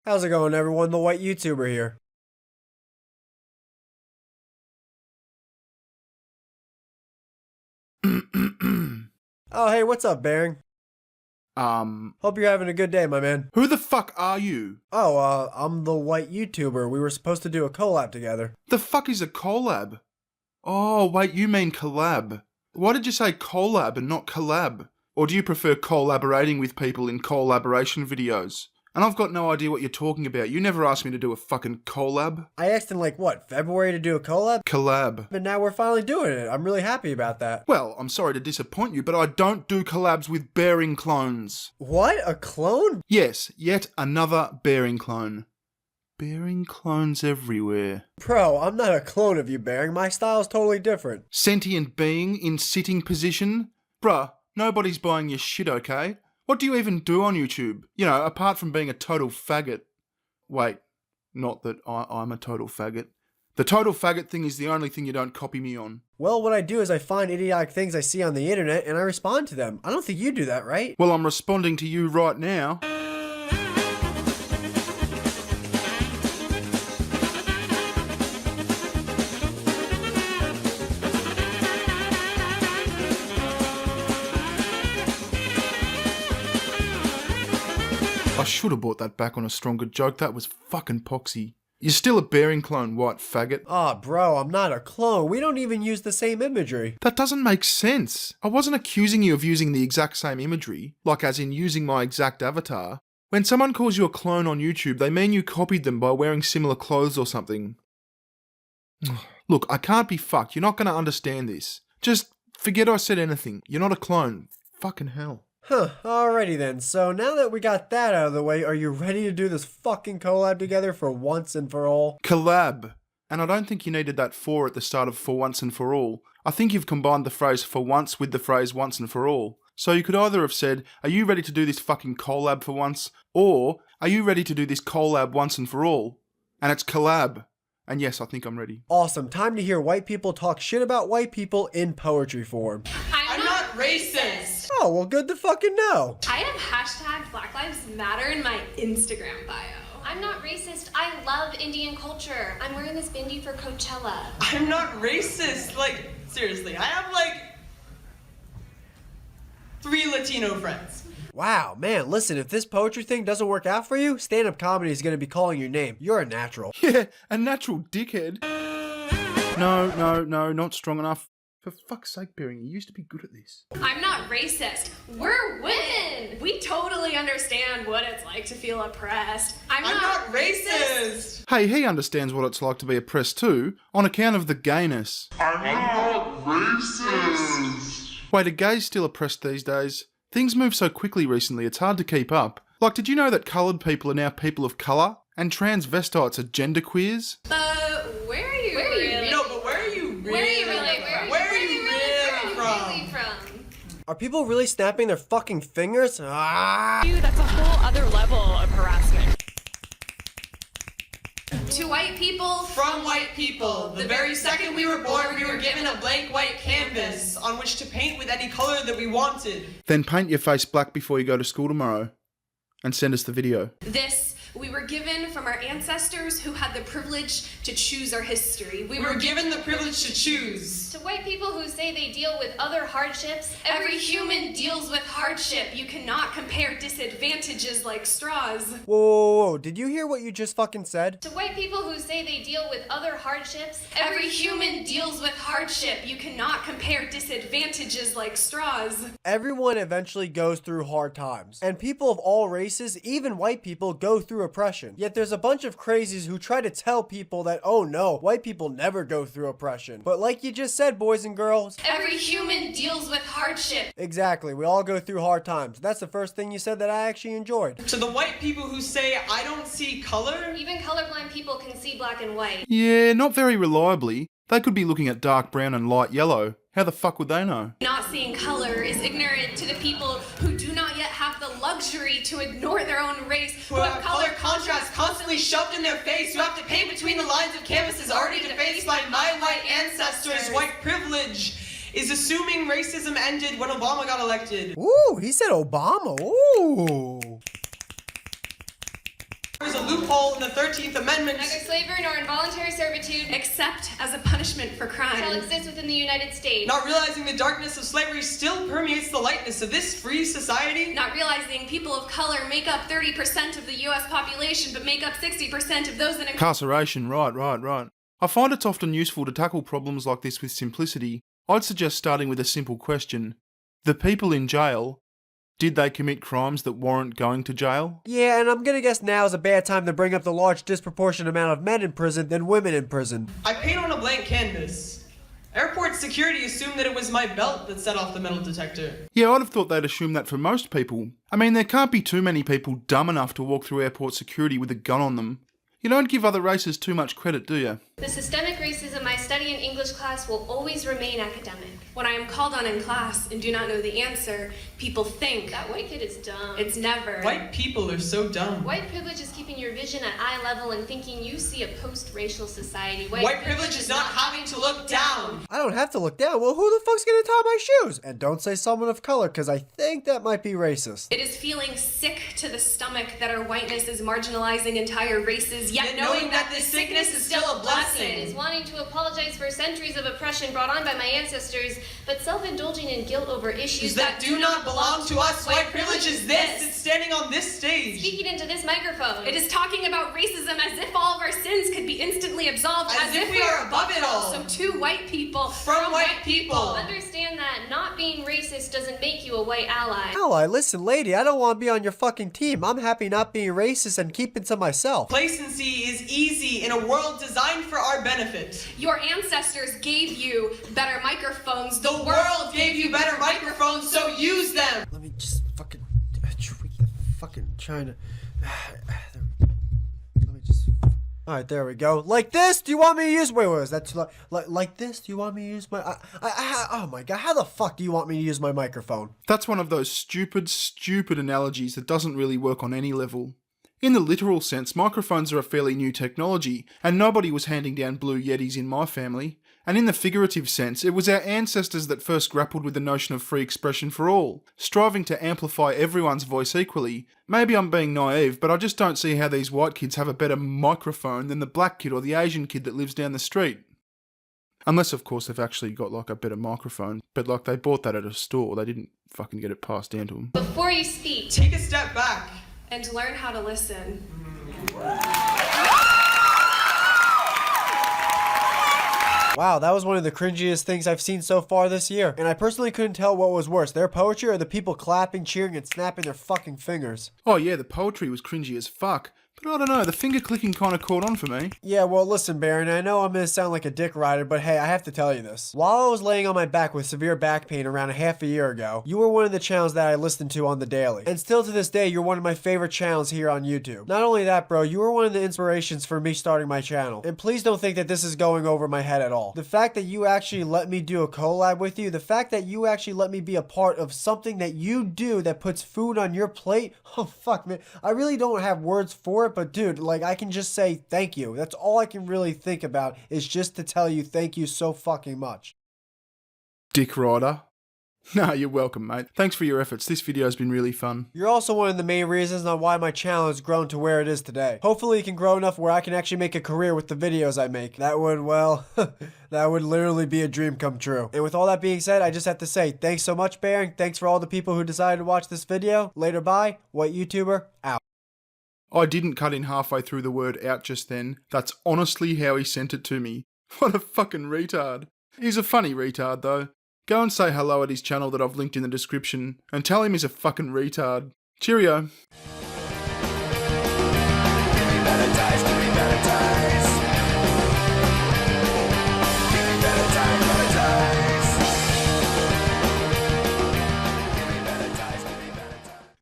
How's it going, everyone? The white YouTuber here. Oh, hey, what's up, Baring? Hope you're having a good day, my man. Who the fuck are you? Oh, I'm the white YouTuber. We were supposed to do a collab together. The fuck is a collab? Oh, wait, you mean collab. Why did you say collab and not collab? Or do you prefer collaborating with people in collaboration videos? And I've got no idea what you're talking about. You never asked me to do a fucking collab. I asked in February to do a collab? Collab. But now we're finally doing it. I'm really happy about that. Well, I'm sorry to disappoint you, but I don't do collabs with Baring clones. What? A clone? Yes, yet another Baring clone. Baring clones everywhere. Bro, I'm not a clone of you, Baring. My style's totally different. Sentient being in sitting position? Bruh, nobody's buying your shit, okay? What do you even do on YouTube? You know, apart from being a total faggot. Wait, not that I'm a total faggot. The total faggot thing is the only thing you don't copy me on. Well, what I do is I find idiotic things I see on the internet and I respond to them. I don't think you do that, right? Well, I'm responding to you right now. I should have brought that back on a stronger joke. That was fucking poxy. You're still a Baring clone, white faggot. Aw, bro, I'm not a clone. We don't even use the same imagery. That doesn't make sense. I wasn't accusing you of using the exact same imagery, like as in using my exact avatar. When someone calls you a clone on YouTube, they mean you copied them by wearing similar clothes or something. Look, I can't be fucked. You're not going to understand this. Just forget I said anything. You're not a clone. Fucking hell. Huh, alrighty then. So now that we got that out of the way, are you ready to do this fucking collab together for once and for all? Collab. And I don't think you needed that for at the start of for once and for all. I think you've combined the phrase for once with the phrase once and for all. So you could either have said, are you ready to do this fucking collab for once? Or, are you ready to do this collab once and for all? And it's collab. And yes, I think I'm ready. Awesome. Time to hear white people talk shit about white people in poetry form. I'm not racist. Oh, well, good to fucking know. I have hashtag Black Lives Matter in my Instagram bio. I'm not racist. I love Indian culture. I'm wearing this bindi for Coachella. I'm not racist. Like, seriously, I have like 3 Latino friends. Wow, man, listen, if this poetry thing doesn't work out for you, stand-up comedy is going to be calling your name. You're a natural. Yeah, a natural dickhead. No, not strong enough. For fuck's sake, Baring, you used to be good at this. I'm not racist. We're women. We totally understand what it's like to feel oppressed. I'm not racist. Hey, he understands what it's like to be oppressed too, on account of the gayness. I'm not racist. Wait, are gays still oppressed these days? Things move so quickly recently, it's hard to keep up. Like, did you know that coloured people are now people of colour? And transvestites are genderqueers? Where are you really? No, but where are you really from? Are people really snapping their fucking fingers? Ah! That's a whole other level of harassment. To white people, from white people. The very second we were born, we were given a blank white canvas on which to paint with any color that we wanted. Then paint your face black before you go to school tomorrow. And send us the video. This we were given from our ancestors who had the privilege to choose our history. We were given the privilege to choose. To white people who say they deal with other hardships, Every human deals with hardship. You cannot compare disadvantages like straws. Whoa, did you hear what you just fucking said? to white people who say they deal with other hardships, Every human deals with hardship. You cannot compare disadvantages like straws. Everyone eventually goes through hard times. And people of all races, even white people, go through oppression. Yet there's a bunch of crazies who try to tell people that, oh no, white people never go through oppression. But like you just said, boys and girls, Every human deals with hardship. exactly, we all go through hard times. That's the first thing you said that I actually enjoyed. To the white people who say, I don't see color. even colorblind people can see black and white. Yeah, not very reliably. They could be looking at dark brown and light yellow. How the fuck would they know? Not seeing color is ignorant to the people who do not yet have the luxury to ignore their own race, Who have color contrast constantly shoved in their face, who have to paint between the lines of canvases already defaced by my white ancestors. White privilege is assuming racism ended when Obama got elected. Ooh, he said Obama. Ooh. There's a loop in the 13th Amendment. Neither slavery nor involuntary servitude Except as a punishment for crime. shall exist within the United States. Not realizing the darkness of slavery still permeates the lightness of this free society. Not realizing people of color make up 30% of the US population, but make up 60% of those that Incarceration, right. I find it's often useful to tackle problems like this with simplicity. I'd suggest starting with a simple question. The people in jail, did they commit crimes that warrant going to jail? Yeah, and I'm gonna guess now is a bad time to bring up the large disproportionate amount of men in prison than women in prison. I paint on a blank canvas. Airport security assumed that it was my belt that set off the metal detector. Yeah, I'd have thought they'd assume that for most people. I mean, there can't be too many people dumb enough to walk through airport security with a gun on them. You don't give other races too much credit, do you? The systemic racism I study in English class will always remain academic. when I am called on in class and do not know the answer, people think That white kid is dumb. it's never. White people are so dumb. White privilege is keeping your vision at eye level and thinking you see a post-racial society. White privilege is not having to look down. I don't have to look down. Well, who the fuck's gonna tie my shoes? And don't say someone of color, because I think that might be racist. It is feeling sick to the stomach that our whiteness is marginalizing entire races, yet knowing that this sickness is still a It blessing. is wanting to apologize for centuries of oppression brought on by my ancestors, but self-indulging in guilt over issues That do not belong to us. White privilege is this. It's standing on this stage. Speaking into this microphone. It is talking about racism as if all of our sins could be instantly absolved, As if we are above it all. So two white people From white people. Understand that not being racist doesn't make you a white ally. Ally, listen, lady, I don't want to be on your fucking team. I'm happy not being racist and keeping to myself. Complacency is easy in a world designed for our benefit. Your ancestors gave you better microphones. The world gave you better microphones, so use them. Let me just fucking tweak the fucking China. Let me just. All right, there we go. Like this? Do you want me to use? Wait, was that too like this? Do you want me to use my? Oh my god! How the fuck do you want me to use my microphone? That's one of those stupid analogies that doesn't really work on any level. In the literal sense, microphones are a fairly new technology, and nobody was handing down Blue Yetis in my family. And in the figurative sense, it was our ancestors that first grappled with the notion of free expression for all, striving to amplify everyone's voice equally. Maybe I'm being naive, but I just don't see how these white kids have a better microphone than the black kid or the Asian kid that lives down the street. Unless, of course, they've actually got like a better microphone, but like they bought that at a store, they didn't fucking get it passed down to them. Before you speak, Take a step back. And learn how to listen. Wow, that was one of the cringiest things I've seen so far this year. And I personally couldn't tell what was worse, their poetry or the people clapping, cheering, and snapping their fucking fingers. Oh yeah, the poetry was cringy as fuck, but I don't know, the finger clicking kind of caught on for me. Yeah, well, listen, Baron, I know I'm gonna sound like a dick rider, but hey, I have to tell you this. While I was laying on my back with severe back pain around a half a year ago, you were one of the channels that I listened to on the daily. And still to this day, you're one of my favorite channels here on YouTube. Not only that, bro, you were one of the inspirations for me starting my channel. And please don't think that this is going over my head at all. The fact that you actually let me do a collab with you, the fact that you actually let me be a part of something that you do that puts food on your plate, oh fuck, man. I really don't have words for it, but dude, like, I can just say thank you. That's all I can really think about is just to tell you thank you so fucking much. Dick rider. Nah, you're welcome, mate. Thanks for your efforts. This video's been really fun. You're also one of the main reasons on why my channel has grown to where it is today. Hopefully it can grow enough where I can actually make a career with the videos I make. That would, well, that would literally be a dream come true. And with all that being said, I just have to say thanks so much, Baron. Thanks for all the people who decided to watch this video. Later, bye. White YouTuber, out. I didn't cut in halfway through the word out just then. That's honestly how he sent it to me. What a fucking retard. He's a funny retard though. Go and say hello at his channel that I've linked in the description and tell him he's a fucking retard. Cheerio.